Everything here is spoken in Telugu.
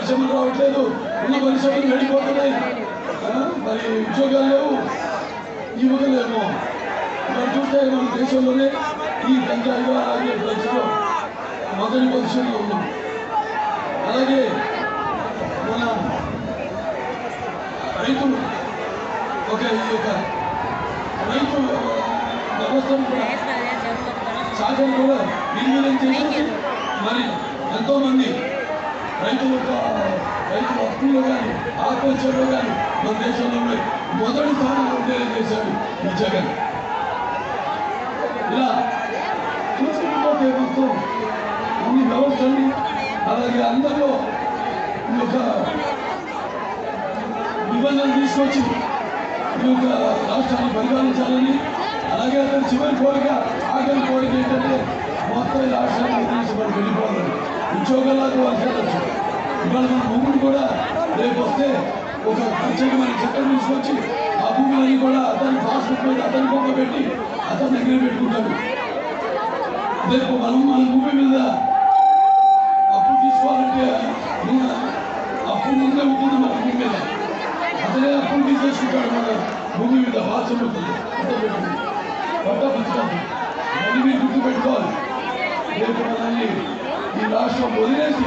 పరిశ్రమలు రావట్లేదు, ఉన్న పరిశ్రమలు వెళ్ళిపోతున్నాయి, మరి ఉద్యోగాలు లేవు, యువకులేమో మనం చూస్తే మన దేశంలోనే ఈ గంజాయిలో అలాగే డ్రగ్స్లో మొదటి పొజిషన్లో ఉన్నాం. అలాగే మన రైతులు ఈ యొక్క రైతు వ్యవస్థను కూడా శాఖను కూడా నిర్వీర్యం చేసేసి మరి ఎంతోమంది రైతుల హక్కుల్లో కానీ ఆత్మహత్యలో కానీ మన దేశంలో మొదటి స్థానంలో ఉండేలా చేశాడు ఈ జగన్. ఇలా చూసుకుంటే మొత్తం అన్ని వ్యవస్థల్ని అలాగే అందరిలో ఈ యొక్క నిబంధనలు తీసుకొచ్చి ఈ యొక్క రాష్ట్రాన్ని పరిపాలించాలని, అలాగే అతను చివరి కోరిక ఆఖరి కోరిక ఏంటంటే మొత్తం ఈ రాష్ట్రాన్ని వదిలేసి మనం వెళ్ళిపోవాలని, ఉద్యోగాలకు వాళ్ళు ఇవాళ మన భూములు కూడా రేపు వస్తే ఒక ప్రత్యేకమైన చట్టం తీసుకొచ్చి ఆ భూములన్నీ కూడా అతని పాస్బుక్ మీద అతని బొమ్మ పెట్టి అతని దగ్గర పెట్టుకుంటాడు. రేపు మన భూమి మీద అప్పు తీసుకోవాలంటే అప్పు ముందే ఉంటుంది మన భూమి మీద, అతనే అప్పులు తీసేసుకుంటాడు మన భూమి మీద బాధ్యత పట్ట పుస్తకం. ఇవన్నీ మీరు గుర్తుపెట్టుకోవాలి. రేపు మనల్ని ఈ రాష్ట్రం వదిలేసి